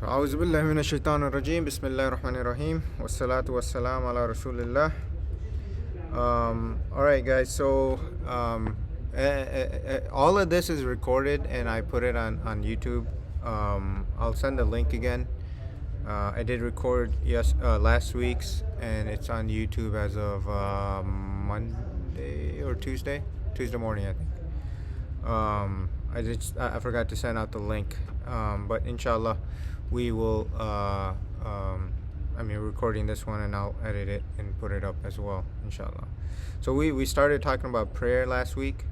أعوذ بالله من الشيطان الرجيم بسم الله الرحمن الرحيم والصلاة والسلام على رسول الله. All right, guys. So all of this is recorded and I put it on YouTube. I'll send the link again. I did record last week's and it's on YouTube as of Monday or Tuesday morning, I think. I forgot to send out the link, but inshallah, we will. Recording this one and I'll edit it and put it up as well, inshallah. So we started talking about prayer last week.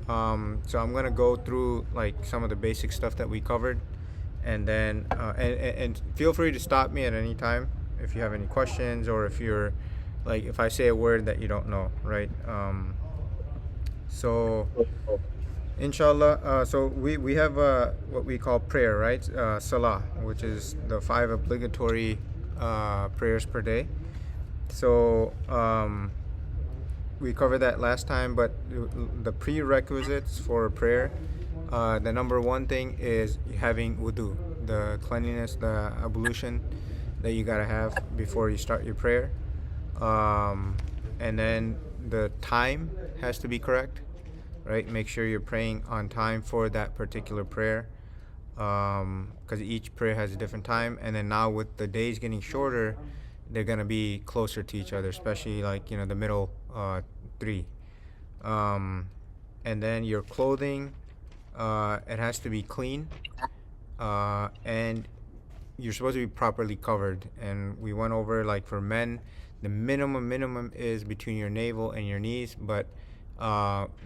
So I'm gonna go through like some of the basic stuff that we covered, and then and feel free to stop me at any time if you have any questions or if you're like if I say a word that you don't know, right? So inshallah, so we have what we call prayer, right? Salah, which is the 5 obligatory prayers per day. So we covered that last time, but the prerequisites for prayer, the number one thing is having wudu, the cleanliness, the ablution that you gotta have before you start your prayer. And then the time has to be correct, right? Make sure you're praying on time for that particular prayer, because each prayer has a different time. And then now with the days getting shorter, they're gonna be closer to each other, especially like the middle three. And then your clothing, it has to be clean, and you're supposed to be properly covered. And we went over like for men, the minimum is between your navel and your knees, but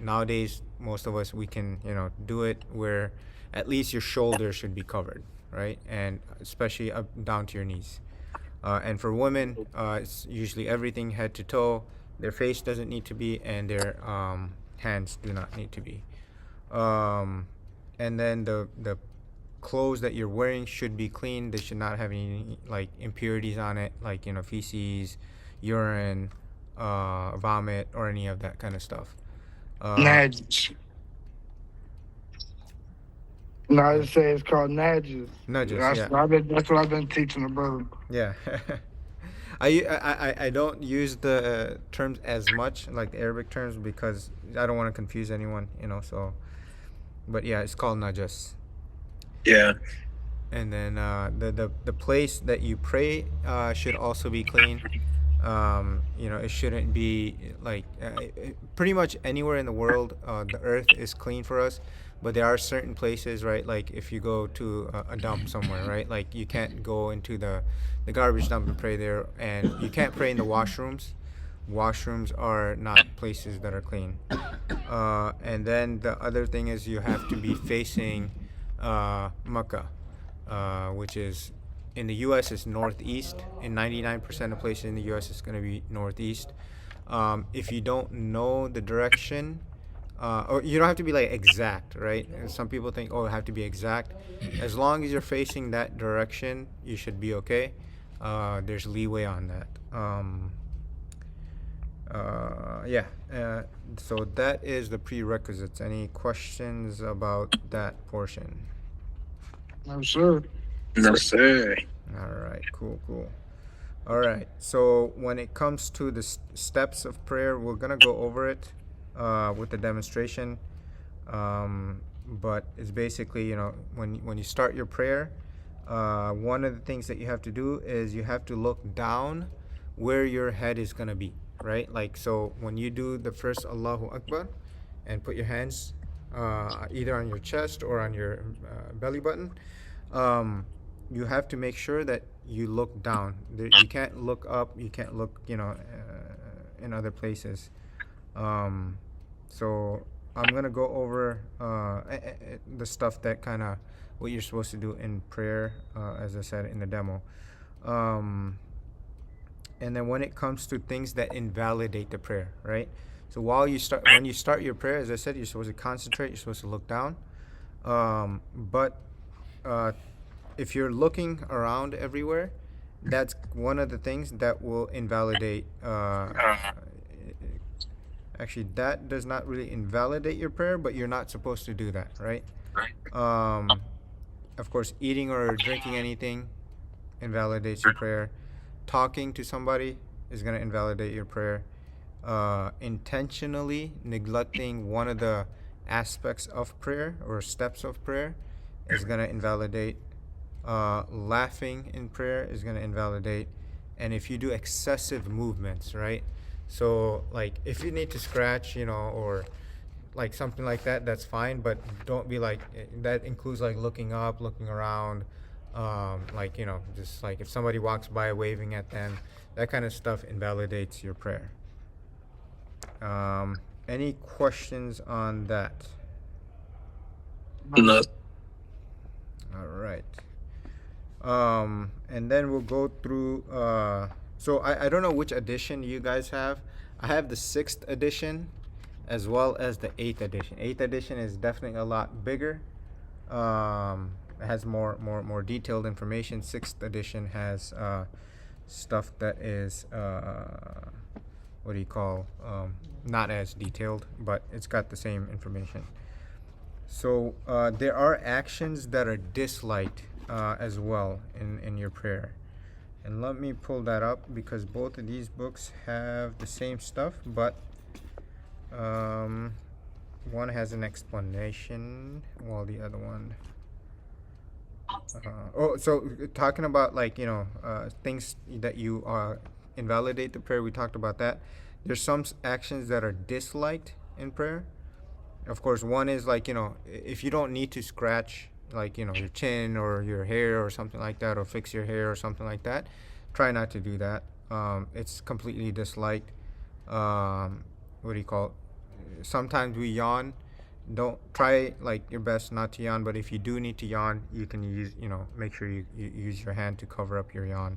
nowadays most of us we can do it where at least your shoulders should be covered, right? And especially up down to your knees. And for women, it's usually everything head to toe. Their face doesn't need to be, and their hands do not need to be. And then the clothes that you're wearing should be clean. They should not have any like impurities on it, like feces, urine, vomit, or any of that kind of stuff. Najis. No, I just say it's called Najis. Nudges, yeah. That's what I've been teaching the brother. Yeah. I don't use the terms as much, like the Arabic terms, because I don't want to confuse anyone, so. But yeah, it's called najas. Yeah. And then the place that you pray should also be clean. It shouldn't be like pretty much anywhere in the world, the earth is clean for us, but there are certain places, right? Like if you go to a dump somewhere, right? Like you can't go into the garbage dump and pray there, and you can't pray in the washrooms. Washrooms are not places that are clean. And then the other thing is you have to be facing Makkah, which is in the U.S. is northeast. In 99% of places in the U.S. it's going to be northeast. If you don't know the direction, or you don't have to be like exact, right? And some people think, oh, it have to be exact. As long as you're facing that direction, you should be okay. There's leeway on that. So that is the prerequisites. Any questions about that portion? No, sir. No, sir. All right, cool. All right, so when it comes to the steps of prayer, we're gonna go over it with the demonstration. But it's basically, when you start your prayer, one of the things that you have to do is you have to look down where your head is gonna be, right? Like, so when you do the first Allahu Akbar and put your hands either on your chest or on your belly button, you have to make sure that you look down. You can't look up. You can't look, in other places. So I'm gonna go over the stuff that kind of what you're supposed to do in prayer, as I said in the demo. And then when it comes to things that invalidate the prayer, right? So when you start your prayer, as I said, you're supposed to concentrate. You're supposed to look down. But if you're looking around everywhere, that's one of the things that will invalidate. Actually, that does not really invalidate your prayer, but you're not supposed to do that, right? Of course, eating or drinking anything invalidates your prayer. Talking to somebody is going to invalidate your prayer. Intentionally neglecting one of the aspects of prayer or steps of prayer is going to invalidate. Laughing in prayer is going to invalidate. And if you do excessive movements, right? So, like, if you need to scratch, or like something like that, that's fine, but don't be like, that includes like looking up, looking around, like, just like if somebody walks by waving at them, that kind of stuff invalidates your prayer. Any questions on that? No. All right. And then we'll go through. So I don't know which edition you guys have. I have the 6th edition as well as the 8th edition. 8th edition is definitely a lot bigger. It has more detailed information. 6th edition has stuff that is what do you call, not as detailed, but it's got the same information. So there are actions that are disliked as well in your prayer. And let me pull that up because both of these books have the same stuff, but one has an explanation while the other one. So talking about like things that you invalidate the prayer, we talked about that. There's some actions that are disliked in prayer. Of course, one is like if you don't need to scratch like your chin or your hair or something like that, or fix your hair or something like that, try not to do that. It's completely disliked. What do you call it? Sometimes we yawn. Don't try like your best not to yawn, but if you do need to yawn, you can use make sure you use your hand to cover up your yawn.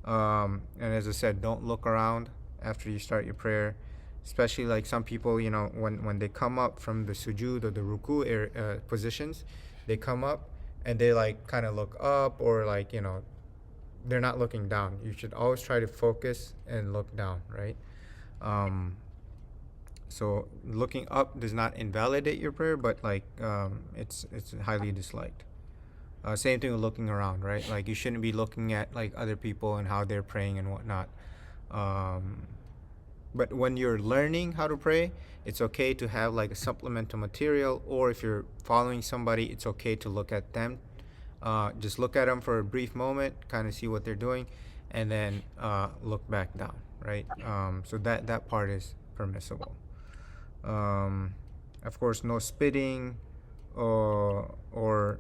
And as I said, don't look around after you start your prayer, especially like some people, when they come up from the sujood or the ruku positions, they come up and they like kind of look up, or like they're not looking down. You should always try to focus and look down, right? So looking up does not invalidate your prayer, but like it's highly disliked. Same thing with looking around, right? Like you shouldn't be looking at like other people and how they're praying and whatnot. But when you're learning how to pray, it's okay to have like a supplemental material, or if you're following somebody, it's okay to look at them. Just look at them for a brief moment, kind of see what they're doing, and then look back down, right? So that part is permissible. Of course, no spitting or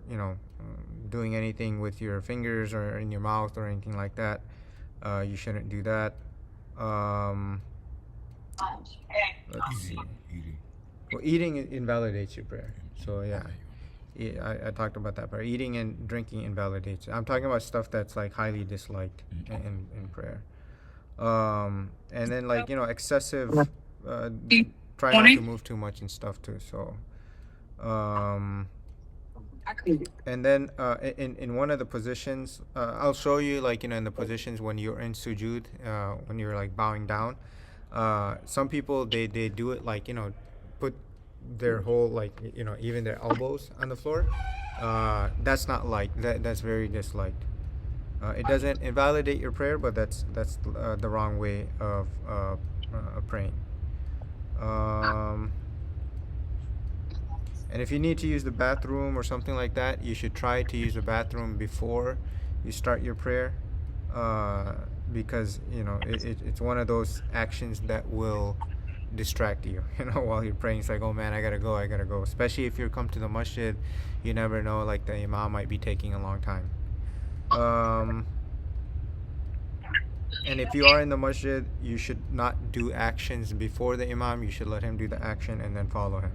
doing anything with your fingers or in your mouth or anything like that. You shouldn't do that. Let's see. Well, eating invalidates your prayer. So yeah, I talked about that part. Eating and drinking invalidates. I'm talking about stuff that's like highly disliked in prayer. And then like excessive. Try not to move too much and stuff too. So, and then in one of the positions, I'll show you like in the positions when you're in sujood, when you're like bowing down. Some people they do it like put their whole like even their elbows on the floor. That's not like that. That's very disliked. It doesn't invalidate your prayer, but that's the wrong way of praying. And if you need to use the bathroom or something like that, you should try to use the bathroom before you start your prayer, because it's one of those actions that will distract you while you're praying. It's like, oh man, I gotta go, especially if you come to the masjid. You never know, like the imam might be taking a long time. And if you are in the masjid, you should not do actions before the imam. You should let him do the action and then follow him.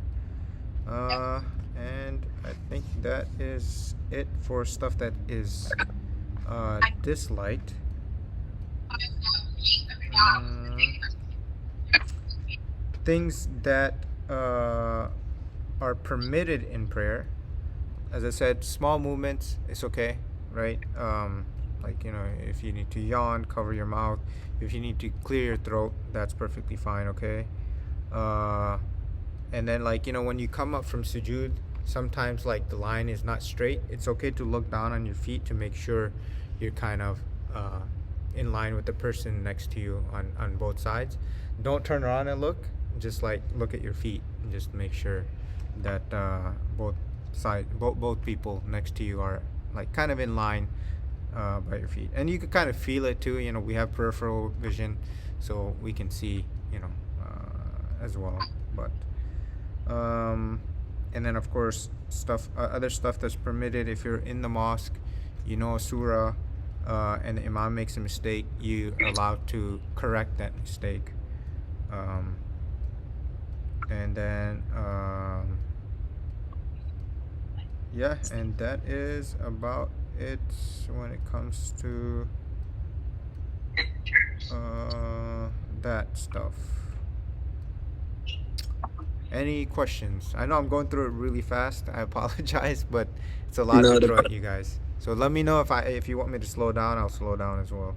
And I think that is it for stuff that is disliked. Things that are permitted in prayer. As I said, small movements, it's okay, right? Like if you need to yawn, cover your mouth. If you need to clear your throat, that's perfectly fine, okay? And then like when you come up from sujood, sometimes like the line is not straight, it's okay to look down on your feet to make sure you're kind of uh, in line with the person next to you on both sides. Don't turn around and look, just like look at your feet and just make sure that both people next to you are like kind of in line by your feet. And you can kind of feel it too. You know, we have peripheral vision, so we can see, you know, as well. But and then of course other stuff that's permitted if you're in the mosque, you know, a surah, and the imam makes a mistake, you are allowed to correct that mistake. Um, and then yeah, and that is about it when it comes to that stuff. Any questions? I know I'm going through it really fast. I apologize, but it's a lot to No, throw at you guys. So let me know if you want me to slow down. I'll slow down as well.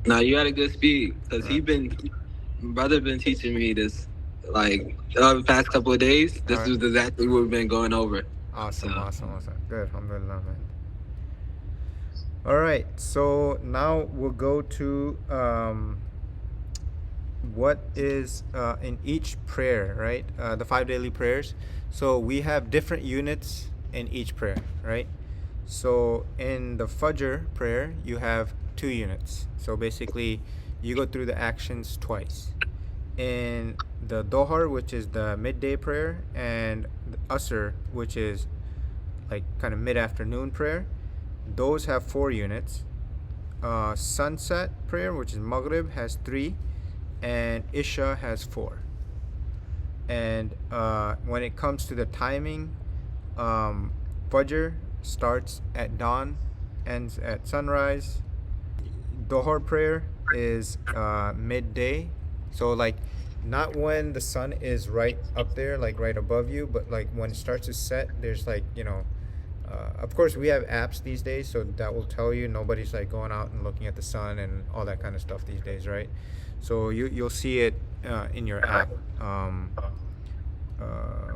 no, you had a good speed because All right. brother been teaching me this like the past couple of days. All This right. is exactly what we've been going over. So Awesome. Awesome. Awesome. Good. Alhamdulillah, man. All right. So now we'll go to what is in each prayer, right? The five daily prayers. So we have different units in each prayer, right? So in the Fajr prayer, you have 2 units. So basically, you go through the actions twice. In the Dohar, which is the midday prayer, and the Asr, which is like kind of mid-afternoon prayer, those have 4 units. Sunset prayer, which is Maghrib, has 3, and Isha has 4. And when it comes to the timing, Fajr starts at dawn, ends at sunrise. Dohar prayer is midday, so like not when the sun is right up there, like right above you, but like when it starts to set. There's like, you know, of course we have apps these days, so that will tell you. Nobody's like going out and looking at the sun and all that kind of stuff these days, right? So you'll see it in your app.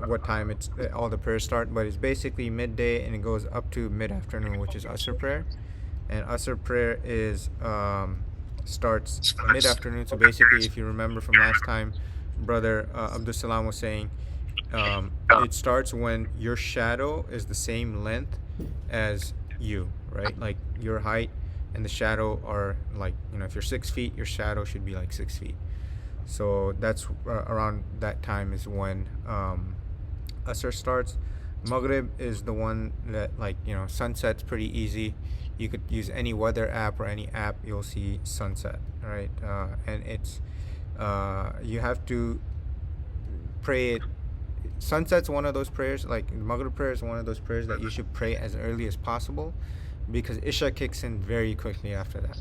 What time it's all the prayers start, but it's basically midday and it goes up to mid-afternoon, which is Asr prayer. And Asr prayer is starts mid-afternoon. So basically, if you remember from last time, brother Abdul Salam was saying, it starts when your shadow is the same length as you, right? Like your height and the shadow are like, you know, if you're 6 feet, your shadow should be like 6 feet. So that's around that time is when Asr starts. Maghrib is the one that, like, you know, sunset's pretty easy. You could use any weather app or any app, you'll see sunset, right? And it's you have to pray it. Sunset's one of those prayers, like Maghrib prayer is one of those prayers that you should pray as early as possible, because Isha kicks in very quickly after that.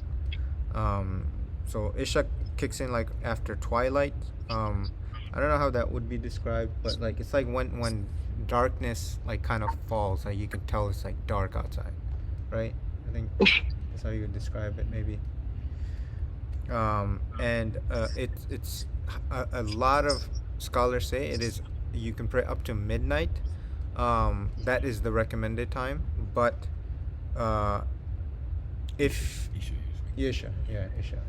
So Isha kicks in like after twilight. I don't know how that would be described, but like it's like when darkness like kind of falls, like you can tell it's like dark outside, right? I think that's how you would describe it, maybe. And it's a lot of scholars say it is, you can pray up to midnight. That is the recommended time, but uh, if Isha, yeah, Isha,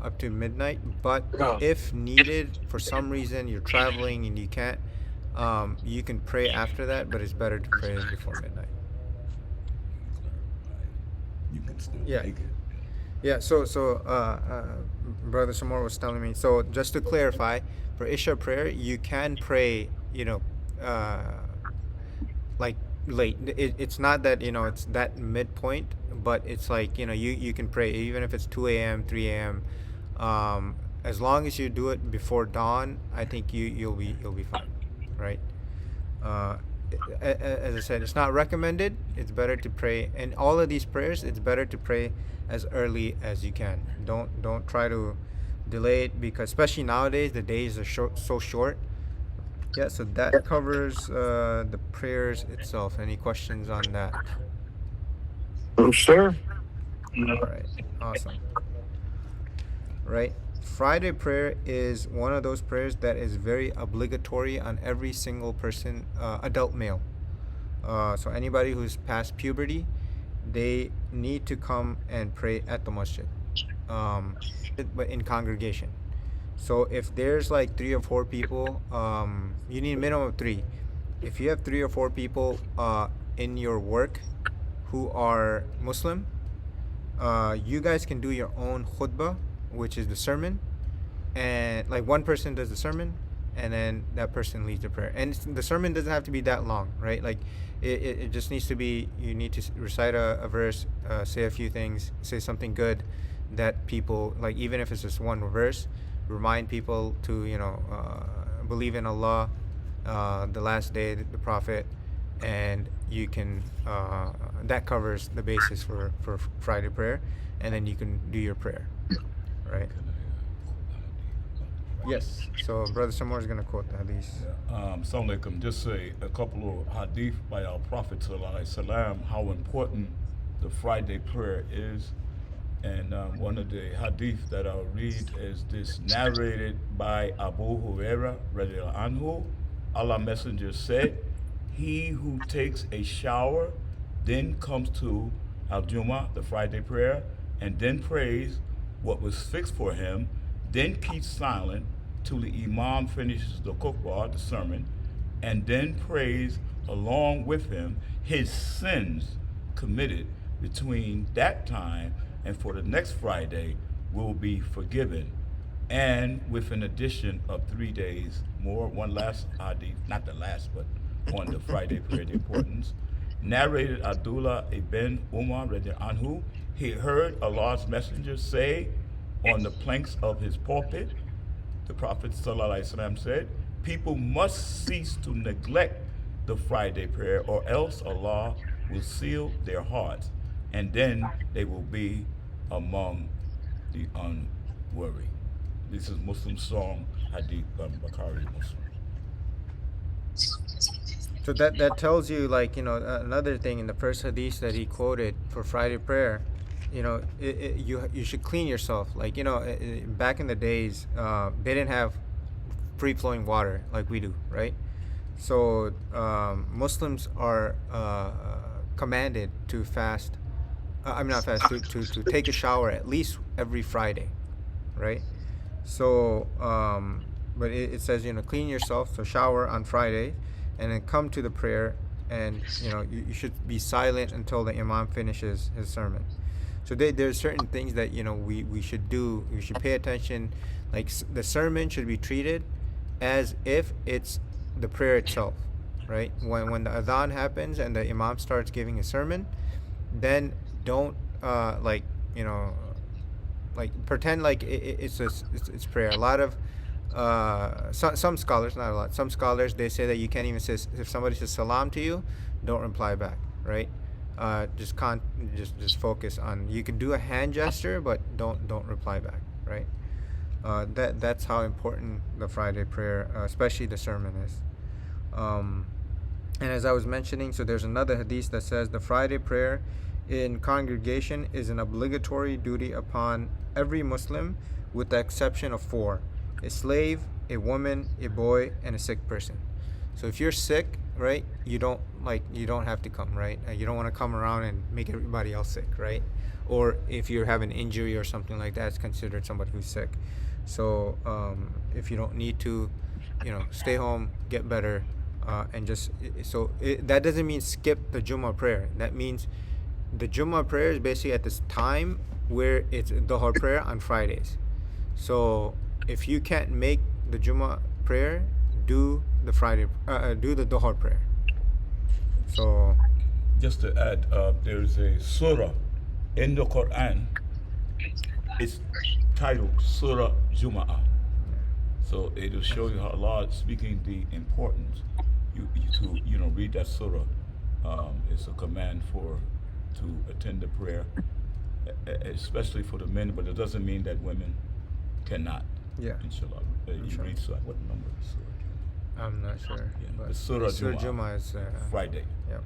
up to midnight. But if needed for some reason, you're traveling and you can't, you can pray after that, but it's better to pray before midnight. You can still Yeah. make it. Yeah, Brother Samor was telling me. So just to clarify, for Isha prayer, you can pray, you know, like late. It's not that, you know, it's that midpoint, but it's like, you know, you can pray even if it's 2 a.m., 3 a.m. As long as you do it before dawn, I think you'll be fine, right? Uh, as I said, it's not recommended. It's better to pray, and all of these prayers, it's better to pray as early as you can. Don't try to delay it, because especially nowadays the days are so short. Yeah, so that covers the prayers itself. Any questions on that? Oh, sir. All right, awesome. Right. Friday prayer is one of those prayers that is very obligatory on every single person, adult male. So anybody who's past puberty, they need to come and pray at the masjid, um, but in congregation. So if there's like 3 or 4 people, you need a minimum of three. If you have 3 or 4 people in your work who are Muslim, you guys can do your own khutbah, which is the sermon, and like one person does the sermon, and then that person leads the prayer. And the sermon doesn't have to be that long, right? Like it just needs to be, you need to recite a verse, say a few things, say something good that people like, even if it's just one verse, remind people to, believe in Allah, the last day, the prophet, and you can, that covers the basis for Friday prayer, and then you can do your prayer, right? Yes. So Brother Samor is going to quote the hadith. Assalamu alaikum. Just say a couple of hadith by our Prophet Sallallahu Alaihi Wasallam, how important the Friday prayer is. And one of the hadith that I'll read is this, narrated by Abu Huraira radiallahu anhu. Allah Messenger said, "He who takes a shower, then comes to Al-Jum'ah, the Friday prayer, and then prays what was fixed for him, then keeps silent till the Imam finishes the khutbah, the sermon, and then prays along with him, his sins committed between that time and for the next Friday will be forgiven, and with an addition of 3 days more." One last hadith, not the last, but on the Friday prayer, the importance. Narrated Abdullah ibn Umar radiallahu anhu, he heard Allah's messenger say on the planks of his pulpit, the Prophet Sallallahu Alaihi Wasallam said, "People must cease to neglect the Friday prayer, or else Allah will seal their hearts, and then they will be among the unworried." This is Muslim song, Hadith Bukhari Muslim. So that tells you, like, another thing in the first hadith that he quoted for Friday prayer, you should clean yourself. Like, back in the days, they didn't have free flowing water like we do, right? So Muslims are commanded to fast. I'm not fast, to take a shower at least every Friday, right? So, but it says, clean yourself, so shower on Friday, and then come to the prayer, and you should be silent until the Imam finishes his sermon. So there's certain things that we should do. We should pay attention. Like the sermon should be treated as if it's the prayer itself, right? When the adhan happens and the Imam starts giving a sermon, then don't pretend like it's prayer. A lot of some scholars, not a lot, some scholars, they say that you can't even say, if somebody says salam to you, don't reply back, right? Just focus on, you can do a hand gesture, but don't reply back, right? That's how important the Friday prayer, especially the sermon, is. And as I was mentioning, so there's another hadith that says the Friday prayer in congregation is an obligatory duty upon every Muslim, with the exception of 4: a slave, a woman, a boy, and a sick person. So if you're sick, right, you don't have to come, right? You don't want to come around and make everybody else sick, right? Or if you have an injury or something like that, it's considered somebody who's sick. So if you don't need to, stay home, get better, and that doesn't mean skip the Jummah prayer. That means the Jummah prayer is basically at this time where it's Dhuhr prayer on Fridays. So if you can't make the Jummah prayer, do the Dhuhr prayer. So Just to add, there's a surah in the Quran. It's titled Surah Jum'ah. So it'll show you how Allah is speaking the importance you to read that surah. It's a command to attend the prayer, especially for the men, but it doesn't mean that women cannot. yeah, Inshallah. You read surah. What number is surah? I'm not sure. Yeah, But the Surah Jummah is Friday. yeah.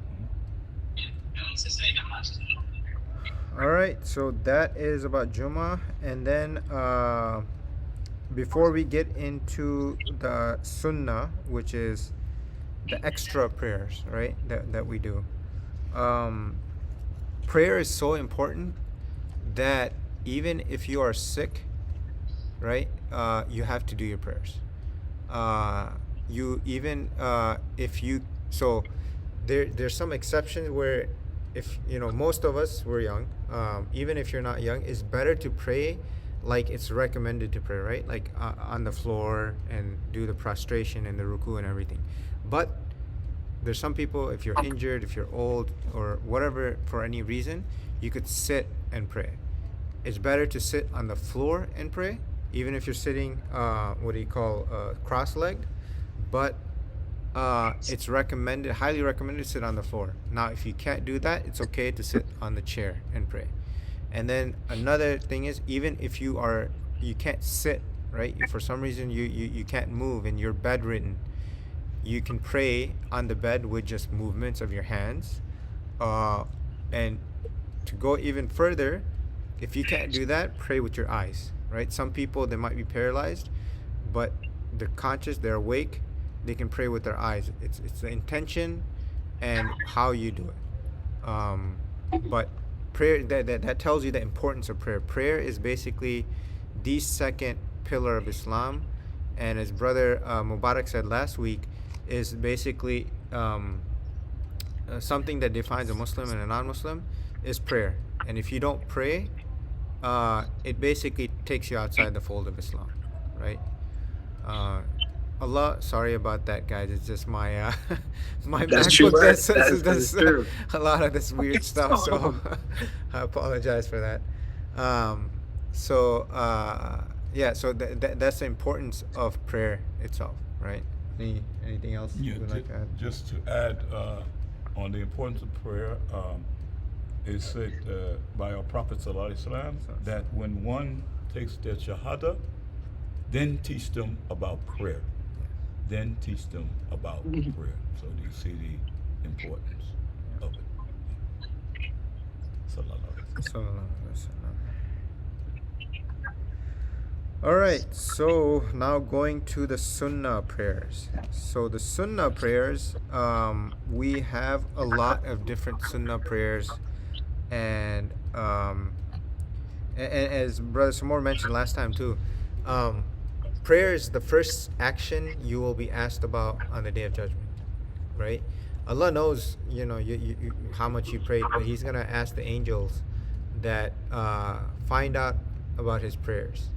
All right, so that is about Jummah, and then before we get into the sunnah, which is the extra prayers, right? That we do. Um, Prayer is so important that even if you are sick, right, you have to do your prayers. You even if you so there's some exceptions where if most of us we're young, even if you're not young, it's better to pray like it's recommended to pray, right? Like on the floor and do the prostration and the ruku and everything. But there's some people, if you're injured, if you're old or whatever, for any reason, you could sit and pray. It's better to sit on the floor and pray, even if you're sitting what do you call cross-legged. But it's recommended, highly recommended, to sit on the floor. Now if you can't do that, it's okay to sit on the chair and pray. And then another thing is, even if you can't sit, right, for some reason you can't move and you're bedridden, you can pray on the bed with just movements of your hands. And to go even further, if you can't do that, pray with your eyes, right? Some people, they might be paralyzed, but they're conscious, they're awake, they can pray with their eyes. It's the intention and how you do it. But prayer, that tells you the importance of prayer. Prayer is basically the second pillar of Islam, and as brother Mubarak said last week, is basically something that defines a Muslim and a non-Muslim is prayer. And if you don't pray, it basically takes you outside the fold of Islam, right? Allah, sorry about that, guys. It's just my my That's true. MacBook That's true. a lot of this weird stuff, so I apologize for that. Yeah, so that's the importance of prayer itself, right? Anything else Yeah, you would like to add? just to add on the importance of prayer, it's said by our Prophet Sallallahu Alaihi Wasallam that when one takes their shahada, then teach them about prayer. Then teach them about prayer. So you see the importance of it. Sallallahu Alaihi Wasallam. Sallallahu Alaihi Wasallam. All right, so now going to the sunnah prayers. So the sunnah prayers, we have a lot of different sunnah prayers, and as Brother Samor mentioned last time too, prayer is the first action you will be asked about on the Day of Judgment, right? Allah knows, you how much you prayed, but He's gonna ask the angels that find out about His prayers.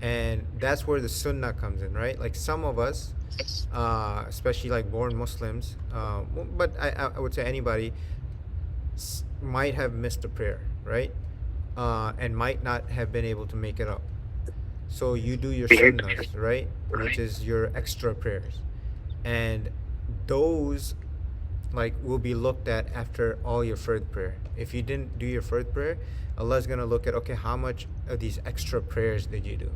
And that's where the sunnah comes in, right? Like some of us, especially like born Muslims, but I would say anybody might have missed a prayer, right? And might not have been able to make it up. So you do your sunnahs, right? Which is your extra prayers. And those will be looked at after all your fard prayer. If you didn't do your fard prayer, Allah's gonna look at, okay, how much of these extra prayers did you do?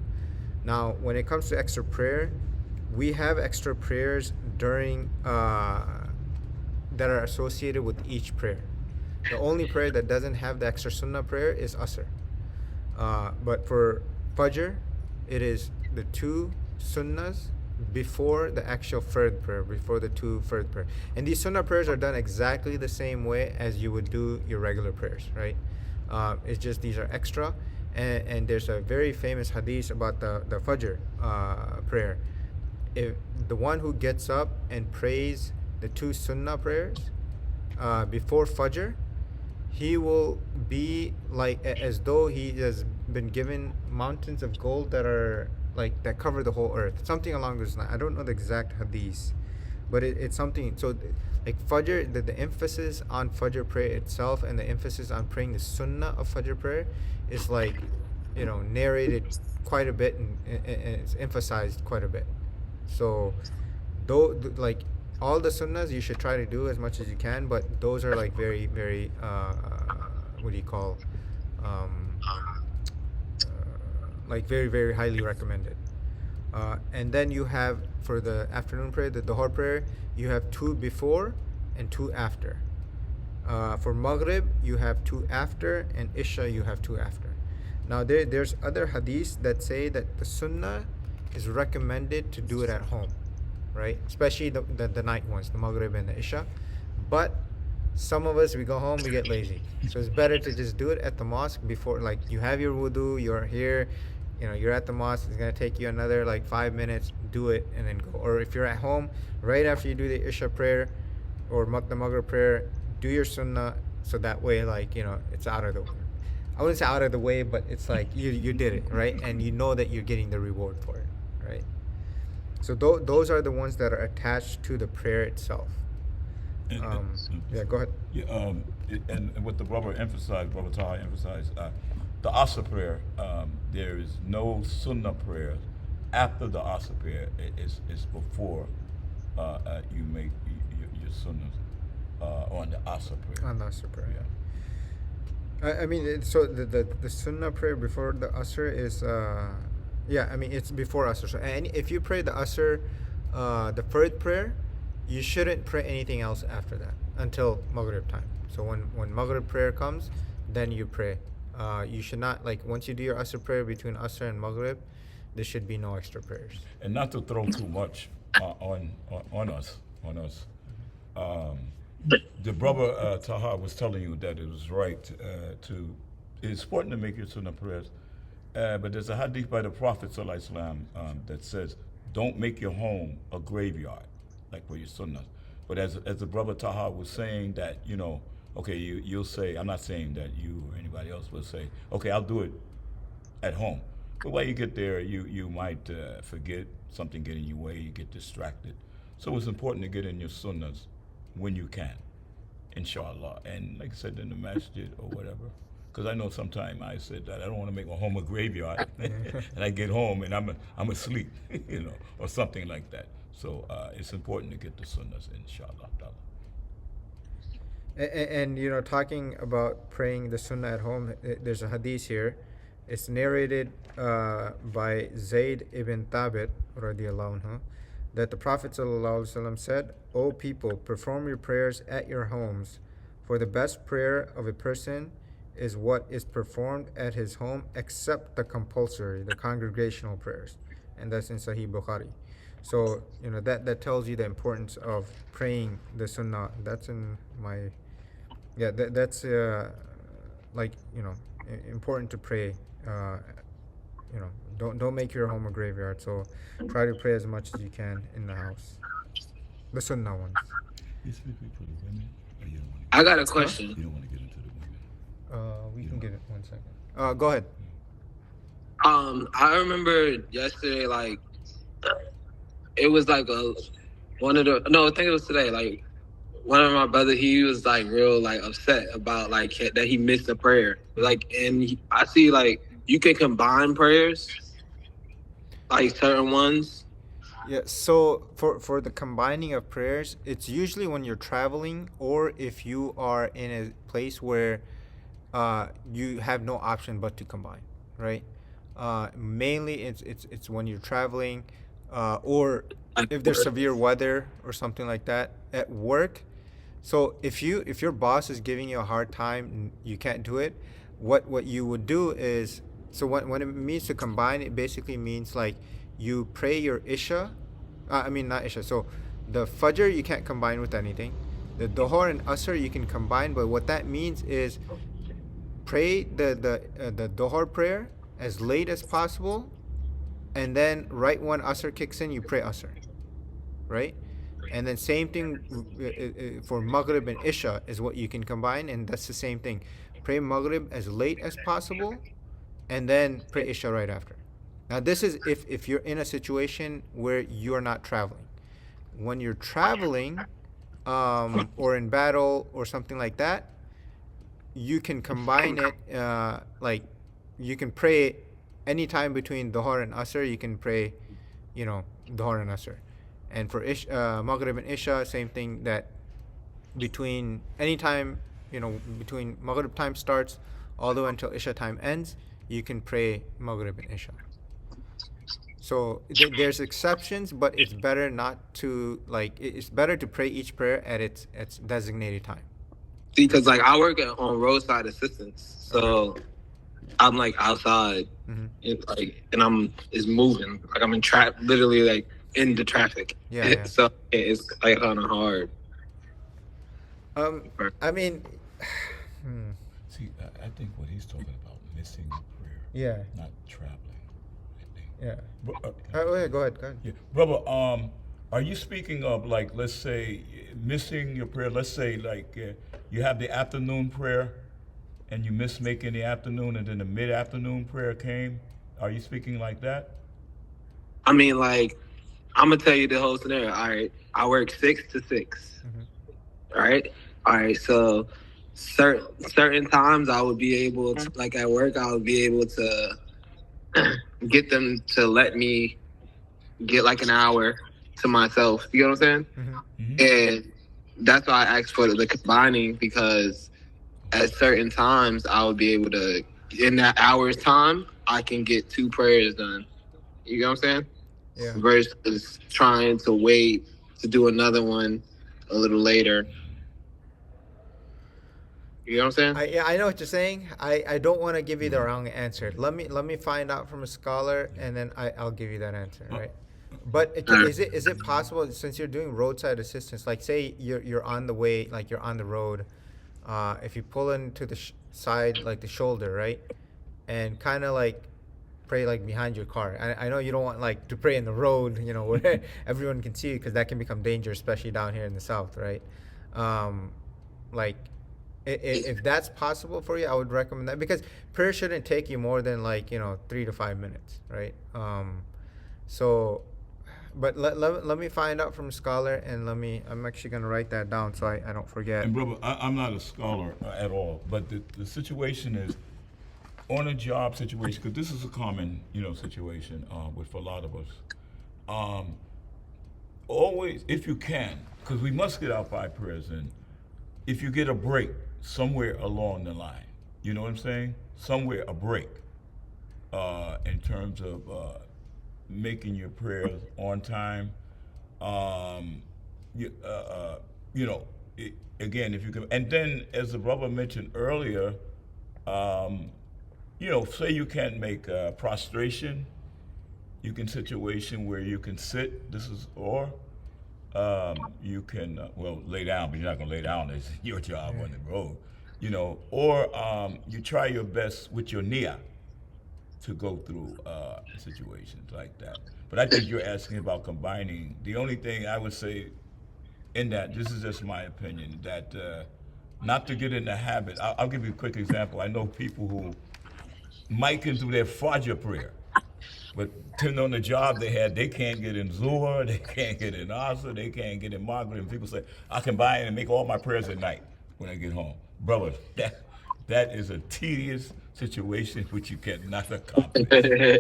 Now, when it comes to extra prayer, we have extra prayers during that are associated with each prayer. The only prayer that doesn't have the extra sunnah prayer is Asr. But for Fajr, it is the two sunnahs before the actual fard prayer, before the two fard prayer. And these sunnah prayers are done exactly the same way as you would do your regular prayers, right? It's just these are extra. And there's a very famous hadith about the Fajr prayer. If the one who gets up and prays the two sunnah prayers before Fajr, he will be like as though he has been given mountains of gold that cover the whole earth. Something along those lines. I don't know the exact hadith, but it's something. So like Fajr, the emphasis on Fajr prayer itself and the emphasis on praying the sunnah of Fajr prayer is narrated quite a bit, and it's emphasized quite a bit. So though all the sunnahs you should try to do as much as you can, but those are very, very what do you call very, very highly recommended. And then you have, for the afternoon prayer, the Dhuhr prayer, you have two before and two after. For Maghrib, you have two after, and Isha, you have two after. Now there's other hadiths that say that the sunnah is recommended to do it at home, right? Especially the night ones, the Maghrib and the Isha. But some of us, we go home, we get lazy. So it's better to just do it at the mosque before, like, you have your wudu, you're here, you're at the mosque, it's going to take you another like 5 minutes, do it and then go. Or if you're at home, right after you do the Isha prayer or the Maghrib prayer, do your sunnah, so that way, like, it's out of the, I wouldn't say out of the way, but it's like you did it, right? And you know that you're getting the reward for it, right? So those are the ones that are attached to the prayer itself. Yeah, go ahead. Yeah, and what the brother Taha emphasized, the Asr prayer, there is no Sunnah prayer after the Asr prayer. It's before you make your Sunnahs on the Asr prayer. On the Asr prayer. Yeah. I mean, so the Sunnah prayer before the Asr is, yeah, I mean, it's before Asr. So, and if you pray the Asr, the first prayer, you shouldn't pray anything else after that until Maghrib time. So when Maghrib prayer comes, then you pray. You should not, like, once you do your Asr prayer between Asr and Maghrib, there should be no extra prayers. And not to throw too much on us. The brother Taha was telling you that it was right to. It's important to make your sunnah prayers, but there's a hadith by the Prophet ﷺ, that says, "Don't make your home a graveyard, like for your sunnahs." But as the brother Taha was saying that, okay, you'll say, I'm not saying that you or anybody else will say, okay, I'll do it at home. But while you get there, you might forget, something get in your way, you get distracted. So it's important to get in your sunnahs when you can, inshallah. And like I said, in the masjid or whatever. Because I know sometimes I said that I don't want to make my home a graveyard, and I get home and I'm asleep, or something like that. So it's important to get the sunnahs, inshallah. And talking about praying the sunnah at home, there's a hadith here. It's narrated by Zayd ibn Thabit radiallahu anhu, that the Prophet ﷺ said, "O people, perform your prayers at your homes, for the best prayer of a person is what is performed at his home, except the compulsory, the congregational prayers." And that's in Sahih Bukhari. So, that tells you the importance of praying the sunnah. That's in my, that's important to pray. Don't make your home a graveyard. So try to pray as much as you can in the house. The sunnah ones. I got a question. You don't want to get into the women. We can get it 1 second. Go ahead. I remember yesterday, like, it was like I think it was today, like, one of my brothers, he was like real like upset about like that he missed a prayer. Like, and I see like you can combine prayers, like certain ones. Yeah, so for the combining of prayers, it's usually when you're traveling or if you are in a place where you have no option but to combine, right? Mainly it's when you're traveling, or if there's severe weather or something like that at work. So if your boss is giving you a hard time and you can't do it, what you would do is, so when it means to combine, it basically means like you pray your Isha, not Isha. So the Fajr you can't combine with anything. The Dhuhr and Asr you can combine, but what that means is pray the Dhuhr prayer as late as possible, and then right when Asr kicks in, you pray Asr, right? And then same thing for Maghrib and Isha is what you can combine, and that's the same thing. Pray Maghrib as late as possible, and then pray Isha right after. Now this is if you're in a situation where you're not traveling. When you're traveling, or in battle or something like that, you can combine it, like you can pray anytime between Dhuhr and Asr, you can pray, Dhuhr and Asr. And for Maghrib and Isha, same thing, that between anytime, between Maghrib time starts all the way until Isha time ends, you can pray Maghrib and Isha. So there's exceptions, but it's better not to, it's better to pray each prayer at its designated time. See, because like I work on roadside assistance, so I'm like outside, Mm-hmm. and it's moving. Like I'm in literally like in the traffic. Yeah, yeah. So it's like kind of hard. Um, I mean, See, I think what he's talking about missing the prayer, yeah, not traveling. I think. yeah. Can I Oh, yeah, say? go ahead, go ahead. Yeah, brother. Are you speaking of like, let's say, missing your prayer? Let's say like you have the afternoon prayer, and you miss making the afternoon, and then the mid-afternoon prayer came. Are you speaking like that? I mean, like I'm gonna tell you the whole scenario. All right, I work 6 to 6. Mm-hmm. All right, all right. So certain times I would be able to, like at work, I would be able to get them to let me get like an hour to myself. You know what I'm saying? Mm-hmm. Mm-hmm. And that's why I asked for the combining, because at certain times I would be able to, in that hour's time, I can get 2 prayers done. You know what I'm saying? Yeah. Versus trying to wait to do another one a little later. You know what I'm saying? Yeah, I know what you're saying. I don't want to give you the wrong answer. Let me find out from a scholar, and then I'll give you that answer, right? But is it possible, since you're doing roadside assistance, like say you're on the way, like you're on the road, if you pull into the side, like the shoulder, right, and kind of like pray like behind your car. I know you don't want like to pray in the road, where everyone can see you, because that can become dangerous, especially down here in the south, right? Like if that's possible for you, I would recommend that, because prayer shouldn't take you more than like 3 to 5 minutes, right? So, but let me find out from a scholar, and I'm actually gonna write that down so I don't forget. And brother, I'm not a scholar at all, but the situation is on a job situation, because this is a common situation with a lot of us. Always, if you can, because we must get our 5 prayers in. If you get a break somewhere along the line, you know what I'm saying? Somewhere a break in terms of making your prayers on time. You, again, if you can, and then as the brother mentioned earlier, say you can't make prostration, you can situation where you can sit. You can lay down, but you're not gonna lay down. It's your job on the road, Or you try your best with your nia to go through situations like that. But I think you're asking about combining. The only thing I would say in that, this is just my opinion, that not to get in the habit. I'll give you a quick example. I know people who might can do their Fajr prayer, but depending on the job they had, they can't get in Zuhr, they can't get in Asr, they can't get in Maghrib. And people say, I can buy it and make all my prayers at night when I get home. Brother, that is a tedious situation which you cannot accomplish.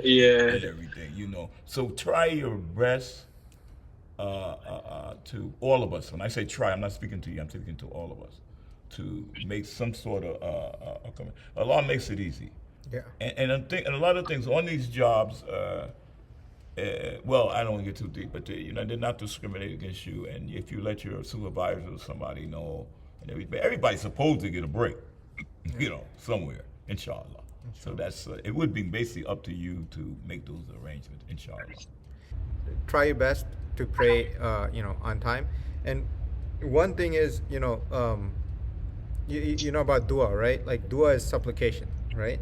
Yeah. And everything. So try your best to all of us. When I say try, I'm not speaking to you, I'm speaking to all of us, to make some sort of Allah makes it easy. Yeah. And a lot of things on these jobs, well, I don't want to get too deep, but they're not discriminating against you. And if you let your supervisor or somebody know, and everybody's supposed to get a break, somewhere, inshallah. So that's it would be basically up to you to make those arrangements, inshallah. Try your best to pray, on time. And one thing is, you know about dua, right? Like dua is supplication, right?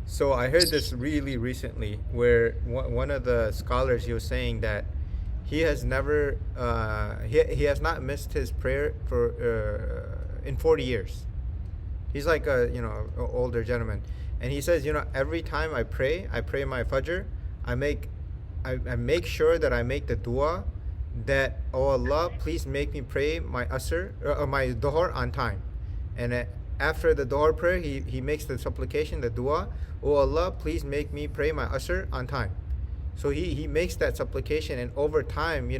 So I heard this really recently, where one of the scholars, he was saying that he has never he has not missed his prayer for in 40 years. He's like a older gentleman, and he says, every time I pray my fajr, I make sure that I make the dua that, oh Allah, please make me pray my asr or my dhuhr on time. And after the dhuhr prayer, he makes the supplication, the dua, oh Allah, please make me pray my asr on time. So he makes that supplication, and over time,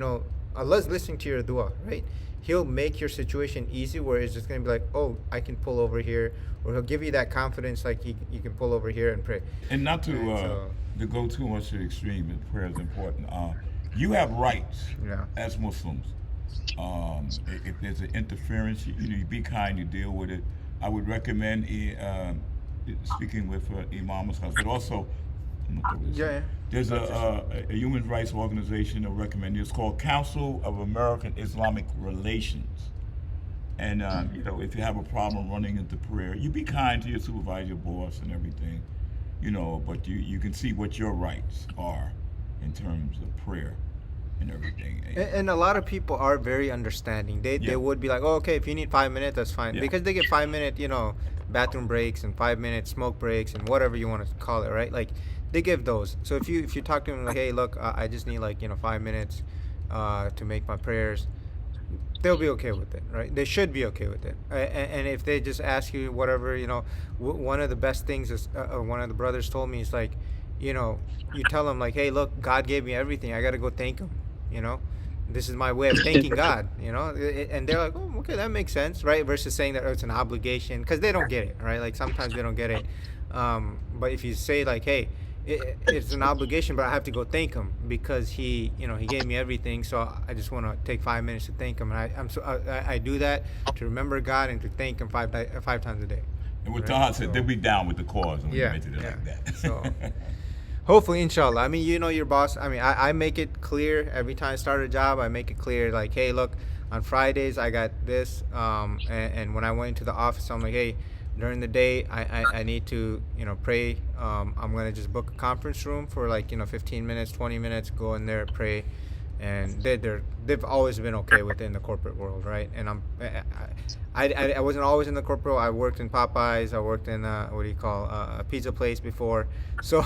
Allah's listening to your dua, right? He'll make your situation easy, where it's just going to be like, oh, I can pull over here, or he'll give you that confidence, like you can pull over here and pray. And not to go too much to the extreme, but prayer is important. You have rights as Muslims. If there's an interference, you be kind, you deal with it. I would recommend speaking with Imam Muslims, but also I'm gonna throw this in. Yeah, yeah. There's That's just- a human rights organization that recommended. It's called Council of American Islamic Relations. And you know, if you have a problem running into prayer, you be kind to your supervisor, your boss, and everything. You know, but you can see what your rights are in terms of prayer and everything. And a lot of people are very understanding. They Yeah. would be like, oh, okay, if you need 5 minutes, that's fine, Yeah. because they get 5 minute, bathroom breaks and 5 minute smoke breaks and whatever you want to call it, right? Like they give those. So if you talk to them like, hey, look, I just need like 5 minutes, to make my prayers, they'll be okay with it, right? They should be okay with it. And if they just ask you whatever, one of the best things is, one of the brothers told me is like, you tell them like, hey, look, God gave me everything. I got to go thank him, you know? This is my way of thanking God, and they're like, oh, okay, that makes sense, right? Versus saying that, oh, it's an obligation, because they don't get it, right? Like sometimes they don't get it. But if you say like, hey, it's an obligation, but I have to go thank him because he gave me everything. So I just want to take 5 minutes to thank him, and I do that to remember God and to thank him five times a day. And what Right, Taha said, so- they'll be down with the cause when Yeah, you mention it yeah. like that. So- Hopefully, inshallah. I mean, your boss. I mean, I make it clear every time I start a job. I make it clear, like, hey, look, on Fridays I got this. And when I went into the office, I'm like, hey, during the day I need to pray. I'm gonna just book a conference room for like 15 minutes, 20 minutes. Go in there, pray, and they've always been okay within the corporate world, right? And I wasn't always in the corporate world. I worked in Popeyes. I worked in a pizza place before. So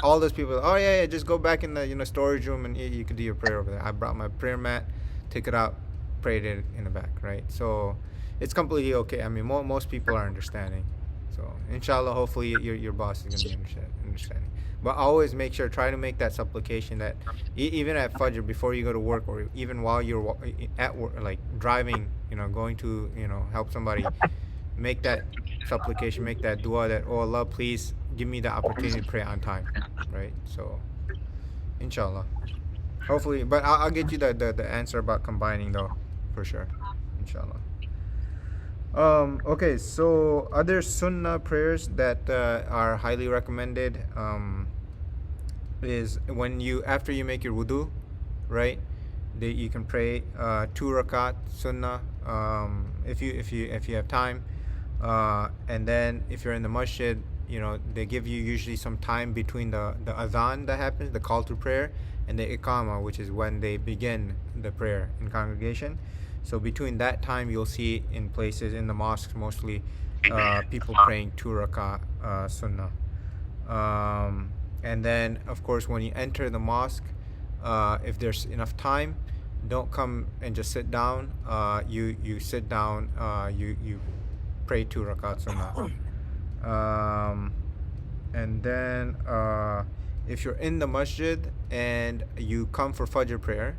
all those people, oh yeah, just go back in the storage room and you could do your prayer over there. I brought my prayer mat, took it out, prayed it in the back, right? So it's completely okay. I mean, most people are understanding. So inshallah, hopefully your boss is gonna be understanding. But always make sure, try to make that supplication that even at Fajr before you go to work, or even while you're at work, like driving, going to help somebody, make that supplication, make that dua that, oh Allah, please give me the opportunity to pray on time, right? So inshallah, hopefully, but I'll get you the answer about combining though, for sure, inshallah. Okay, so other sunnah prayers that are highly recommended, is when after you make your wudu, right? You can pray 2 rakat sunnah, if you have time, and then if you're in the masjid, they give you usually some time between the adhan that happens, the call to prayer, and the iqama, which is when they begin the prayer in congregation. So between that time, you'll see in places in the mosques mostly, people praying 2 rakat sunnah. And then of course when you enter the mosque, if there's enough time, don't come and just sit down. You sit down. You pray 2 rakat sunnah. And then if you're in the masjid and you come for Fajr prayer,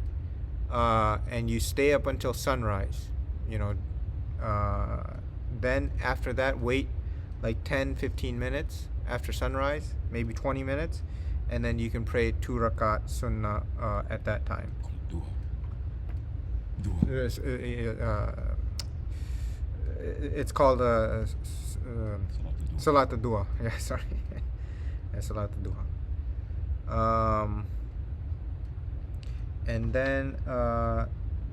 and you stay up until sunrise, then after that wait like 10-15 minutes after sunrise, maybe 20 minutes, and then you can pray 2 rakat sunnah at that time. Dua. Yes, it's called Salat al-Dua. Yeah, sorry. Yeah, Salat al-Dua. And then,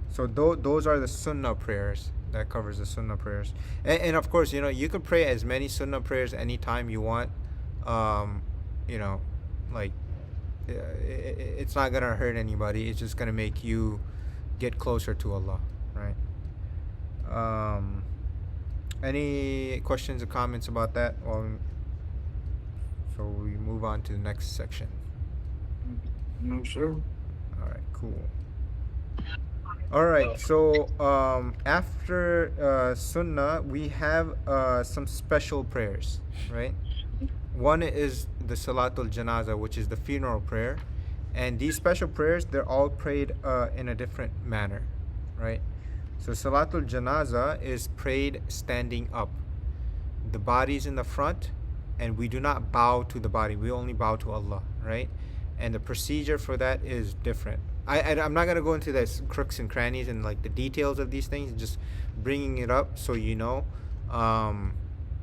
so those are the sunnah prayers. That covers the sunnah prayers. And of course, you can pray as many sunnah prayers anytime you want. Like, it's not going to hurt anybody. It's just going to make you get closer to Allah, right? Any questions or comments about that? So we move on to the next section. No, sir. All right, cool. All right, so after Sunnah, we have some special prayers, right? One is the Salatul Janaza, which is the funeral prayer. And these special prayers, they're all prayed in a different manner, right? So Salatul Janaza is prayed standing up. The body's in the front, and we do not bow to the body. We only bow to Allah, right? And the procedure for that is different. I'm not going to go into the crooks and crannies and like the details of these things, just bringing it up so you know,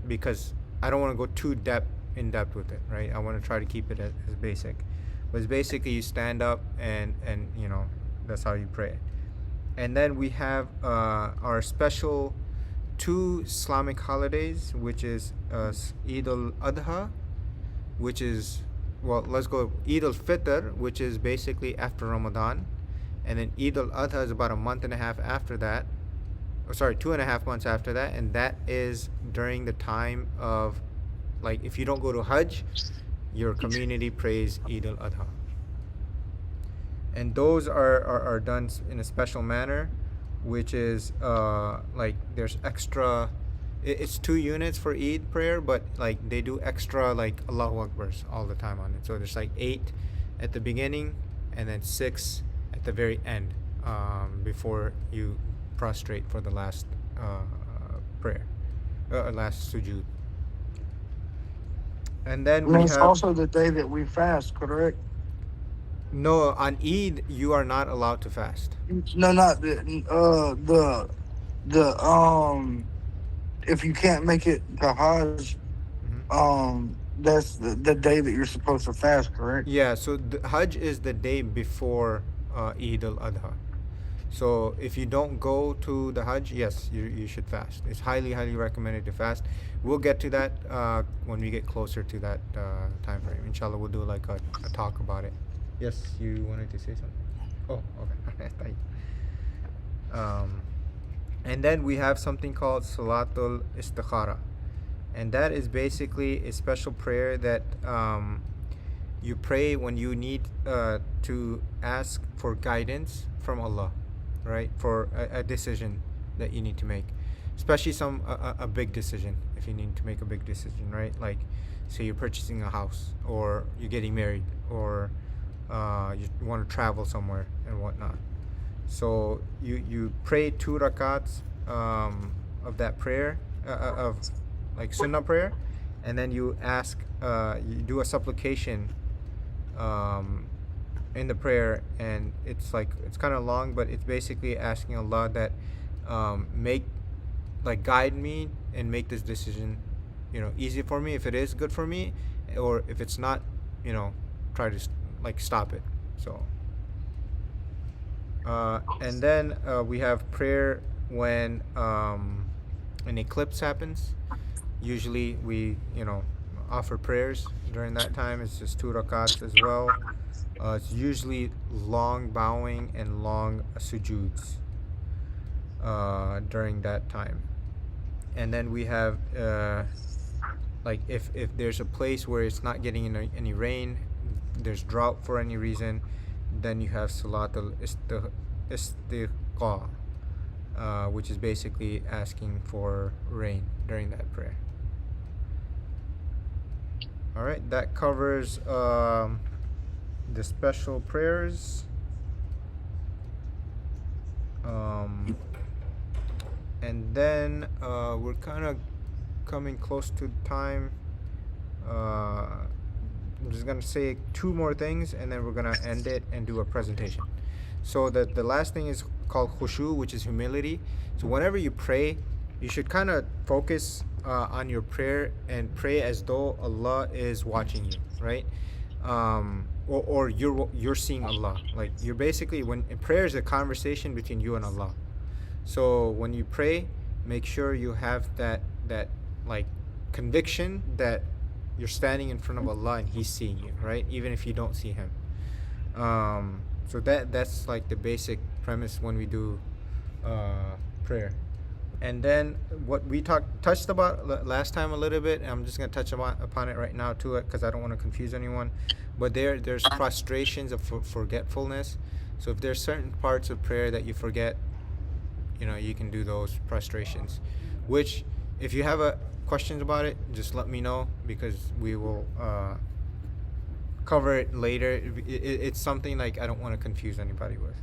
because I don't want to go too in depth with it, right? I want to try to keep it as basic. But it's basically you stand up and that's how you pray. And then we have our special two Islamic holidays, which is Eid al-Adha, which is, well, let's go Eid al-Fitr, which is basically after Ramadan. And then Eid al-Adha is about a month and a half after that. Oh, sorry, 2.5 months after that. And that is during the time of, like, if you don't go to Hajj, your community prays Eid al-Adha. And those are done in a special manner, which is like there's extra, it's 2 units for Eid prayer, but like they do extra like Allahu Akbars all the time on it. So there's like 8 at the beginning and then 6 at the very end, before you prostrate for the last prayer, last sujood. And then And we it's have, also the day that we fast, correct? no, on Eid you are not allowed to fast. No, not the if you can't make it to Hajj, that's the day that you're supposed to fast, correct? Yeah, so the Hajj is the day before Eid al-Adha. So if you don't go to the Hajj, yes, you should fast. It's highly, highly recommended to fast. We'll get to that when we get closer to that time frame. Inshallah, we'll do like a talk about it. Yes, you wanted to say something? Oh, okay. Thank you. And then we have something called Salatul Istikhara. And that is basically a special prayer that you pray when you need to ask for guidance from Allah, right? For a decision that you need to make, especially a big decision. If you need to make a big decision, right? Like, say you're purchasing a house, or you're getting married, or you want to travel somewhere and whatnot. So you pray 2 rakats of that prayer, of like sunnah prayer, and then you ask, you do a supplication in the prayer, and it's kind of long, but it's basically asking Allah that guide me and make this decision easy for me if it is good for me, or if it's not, try to stop it. So and then we have prayer when an eclipse happens. Usually we offer prayers during that time. It's just 2 rakats as well. It's usually long bowing and long sujoods during that time. And then we have if there's a place where it's not getting any rain, there's drought for any reason, then you have Salatul Istiqa, which is basically asking for rain during that prayer. All right, that covers the special prayers. And then we're kind of coming close to time. I'm just gonna say 2 more things, and then we're gonna end it and do a presentation. So the last thing is called khushu, which is humility. So whenever you pray, you should kind of focus on your prayer and pray as though Allah is watching you, right? Or you're seeing Allah. Like, you're basically, when prayer is a conversation between you and Allah. So when you pray, make sure you have that conviction that you're standing in front of Allah and He's seeing you, right? Even if you don't see Him. So that's like the basic premise when we do prayer. And then what we touched about last time a little bit, and I'm just going to touch upon it right now too, because I don't want to confuse anyone. But there's frustrations of forgetfulness. So if there's certain parts of prayer that you forget, you can do those prostrations. Which, if you have questions about it, just let me know, because we will cover it later. It's something like I don't want to confuse anybody with.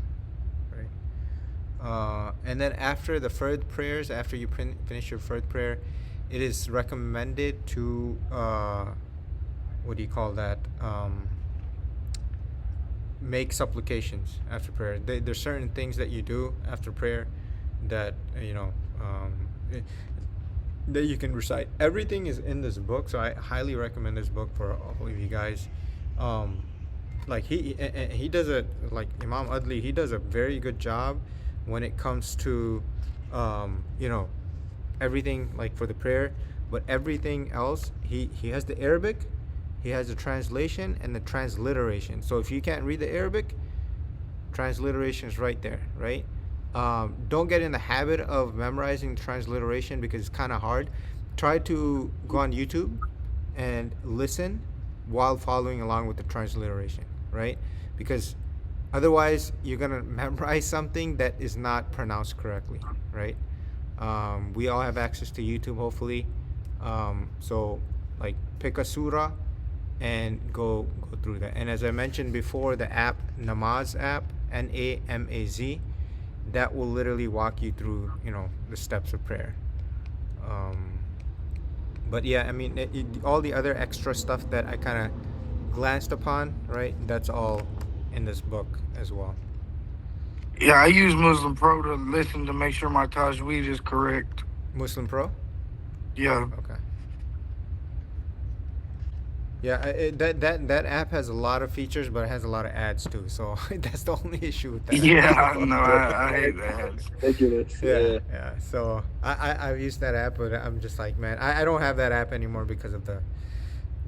And then after the fard prayers, after you finish your fard prayer, it is recommended to make supplications after prayer. There's certain things that you do after prayer that that you can recite. Everything is in this book, so I highly recommend this book for all of you guys. Um, like he does a like Imam Adli. He does a very good job when it comes to, you know, everything like for the prayer, but everything else he has the Arabic, he has the translation and the transliteration. So if you can't read the Arabic, transliteration is right there, right? Don't get in the habit of memorizing transliteration because it's kind of hard. Try to go on YouTube and listen while following along with the transliteration, right? Because otherwise, you're gonna memorize something that is not pronounced correctly, right? We all have access to YouTube, hopefully. So, like, pick a surah and go through that. And as I mentioned before, the app Namaz app, Namaz, that will literally walk you through, you know, the steps of prayer. Um, but yeah, I mean, all the other extra stuff that I kind of glanced upon, right? That's all in this book as well. Yeah, I use Muslim Pro to listen to make sure my tajweed is correct. Muslim Pro. Yeah. Okay. Yeah, that app has a lot of features, but it has a lot of ads too. So that's the only issue with that. Yeah, no, I hate that. Ridiculous. Yeah, Yeah. yeah. So I've used that app, but I'm just like, man, I don't have that app anymore because of the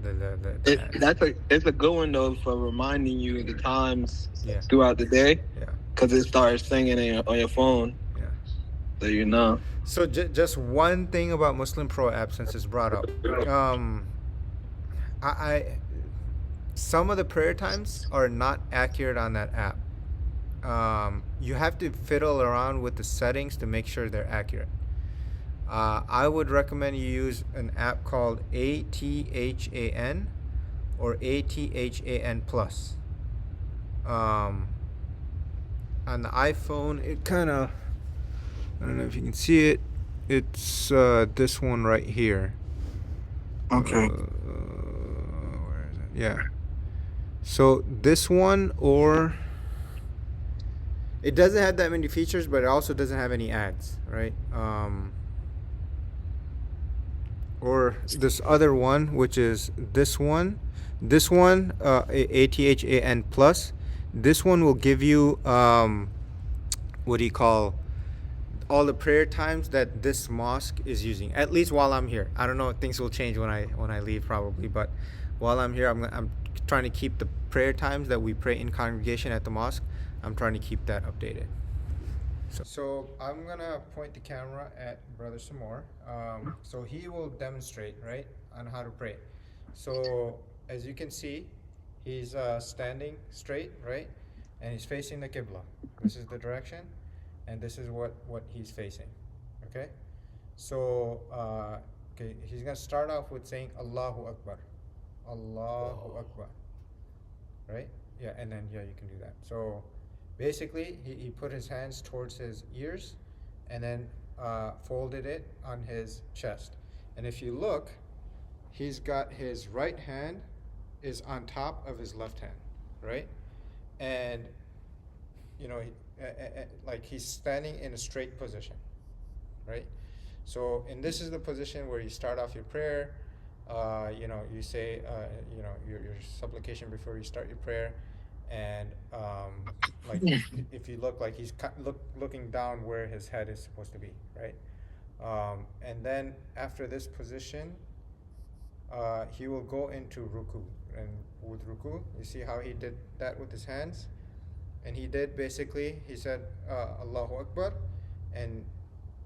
ads. It's a good one though for reminding you the times Yeah, throughout the day yeah, because it starts singing on your phone, yeah. so you know. So just one thing about Muslim Pro app, since it's brought up, um, I some of the prayer times are not accurate on that app. You have to fiddle around with the settings to make sure they're accurate. I would recommend you use an app called ATHAN or ATHAN Plus. Um, on the iPhone, it kind of, I don't know if you can see it. It's this one right here. Okay. Where is it? Yeah. So this one, or it doesn't have that many features, but it also doesn't have any ads, right? Or this other one, which is this one. This one, ATHAN Plus. This one will give you what do you call, all the prayer times that this mosque is using. At least while I'm here. I don't know. Things will change when I leave probably, but while I'm here, I'm trying to keep the prayer times that we pray in congregation at the mosque. I'm trying to keep that updated. So I'm gonna point the camera at Brother Samor. So he will demonstrate, right, on how to pray. So as you can see, he's standing straight, right, and he's facing the Qibla. This is the direction, and this is what he's facing. Okay. So okay, he's gonna start off with saying Allahu Akbar, Allahu Akbar, right? Yeah, and then yeah, you can do that. So basically, he put his hands towards his ears and then folded it on his chest. And if you look, he's got his right hand is on top of his left hand, right? And, you know, like he's standing in a straight position, right? So, and this is the position where you start off your prayer. You know, you say, you know, your supplication before you start your prayer. And like if you look, like he's looking down where his head is supposed to be, right? And then after this position, he will go into ruku. And with ruku, you see how he did that with his hands? And he did basically, he said Allahu Akbar, and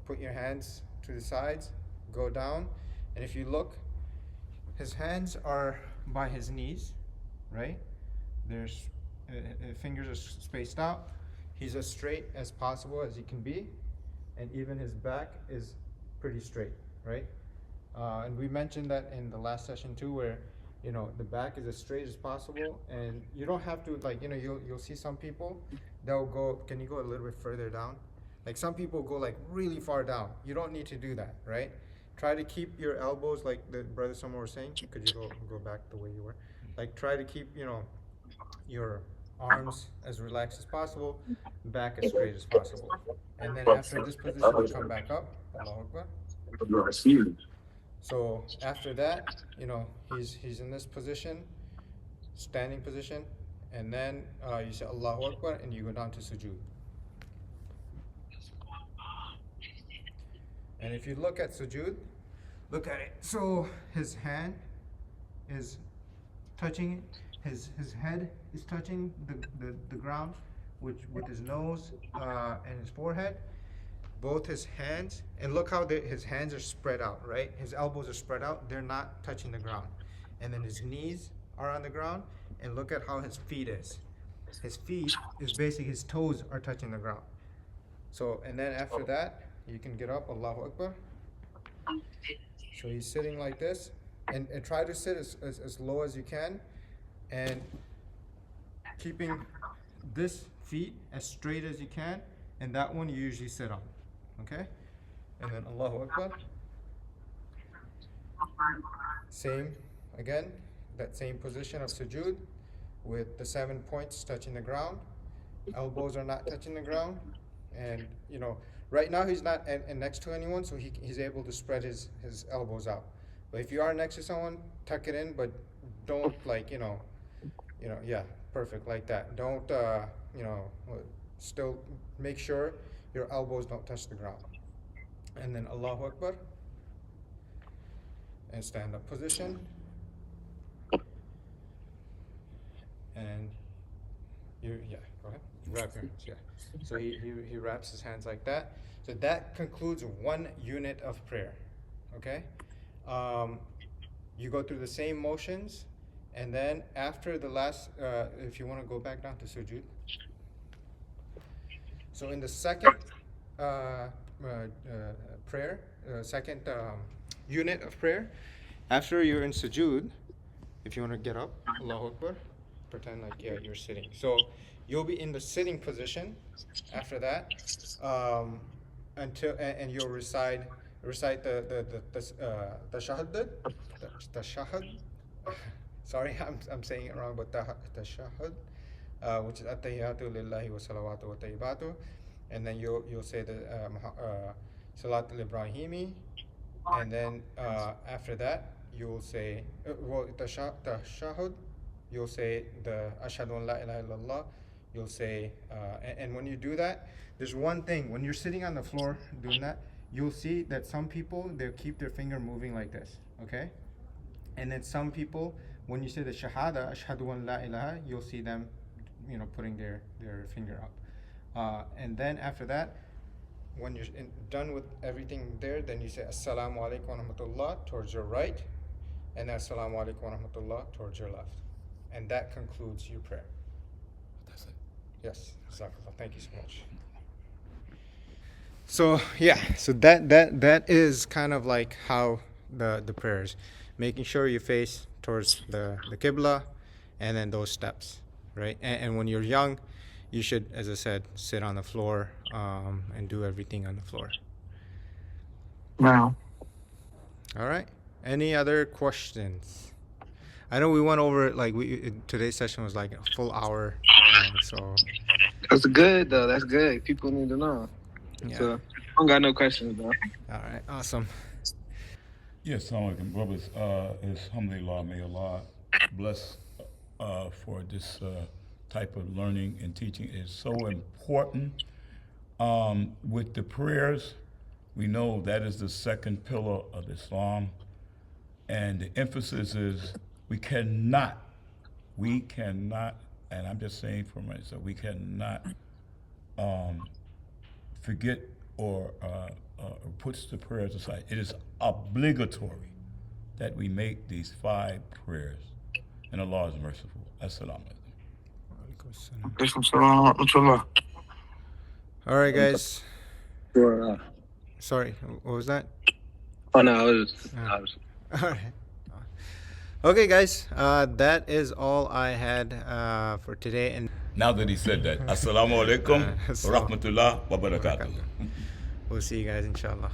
put your hands to the sides, go down. And if you look, his hands are by his knees, right? There's fingers are spaced out. He's as straight as possible as he can be, and even his back is pretty straight, right? And we mentioned that in the last session too, where you know the back is as straight as possible, and you don't have to, like, you know, you'll see some people they'll go. Can you go a little bit further down? Like some people go like really far down. You don't need to do that, right? Try to keep your elbows, like the brother someone was saying. Could you go back the way you were? Like try to keep, you know, your arms as relaxed as possible, back as straight as possible. And then after this position, you come back up, Allahu Akbar, So after that, he's in this position, standing position, and then you say Allahu Akbar and you go down to sujood. And if you look at sujood, look at it. So his hand is touching it. His head is touching the ground, with his nose and his forehead. Both his hands, and look how his hands are spread out, right? His elbows are spread out. They're not touching the ground. And then his knees are on the ground. And look at how his feet is. His feet is basically, his toes are touching the ground. So, and then after that, you can get up, Allahu Akbar. So he's sitting like this. And try to sit as low as you can. And keeping this feet as straight as you can. And that one you usually sit on. Okay? And then Allahu Akbar. Same, again, that same position of sujood with the 7 points touching the ground. Elbows are not touching the ground. And, right now he's not next to anyone, so he's able to spread his elbows out. But if you are next to someone, tuck it in, but don't yeah, perfect, like that. Don't, still make sure your elbows don't touch the ground. And then Allahu Akbar. And stand up position. And go ahead. Wrap your hands, yeah. So he wraps his hands like that. So that concludes one unit of prayer. Okay? You go through the same motions, and then after the last, if you want to go back down to sujood. So in the second prayer, second unit of prayer, after you're in sujood, if you want to get up, Allahu Akbar, pretend like you're sitting. So you'll be in the sitting position after that, and you'll recite the tashahhud. Sorry, I'm saying it wrong, but tashahhud. Which is at-tahiyyatu lillahi wa salawatu wa tayyibatu, and then you'll say the Salat al-Ibrahimi, and then after that you'll say tashahhud, you'll say the Ashhadu an la ilaha illallah, you'll say and when you do that, there's one thing, when you're sitting on the floor doing that, you'll see that some people, they'll keep their finger moving like this, okay? And then some people, when you say the shahada, Ashhadu an la ilaha, you'll see them putting their finger up. And then after that, when you're done with everything there, then you say Assalamu alaikum wa rahmatullah towards your right, and Assalamu alaikum wa rahmatullah towards your left. And that concludes your prayer. That's it. Yes. Thank you so much. So so that is kind of like how the prayers, making sure you face towards the Qibla, and then those steps. Right, and when you're young, you should, as I said, sit on the floor and do everything on the floor. Wow. All right. Any other questions? I know we went over today's session was like a full hour, so that's good though. That's good. People need to know. Yeah. So I don't got no questions, bro. All right. Awesome. Yes, assalamu alaikum, brothers. Alhamdulillah, may Allah bless for this type of learning and teaching. Is so important. With the prayers, we know that is the second pillar of Islam, and the emphasis is we cannot, and I'm just saying for myself, we cannot forget or puts the prayers aside. It is obligatory that we make these 5 prayers, and Allah is merciful. Assalamu Alaikum. All right, guys. Sorry, what was that? Oh no, I was. All right. Okay, guys, that is all I had for today. And Now that he said that, Assalamu alaikum wa rahmatullah wa barakatuh. we'll see you guys, inshallah.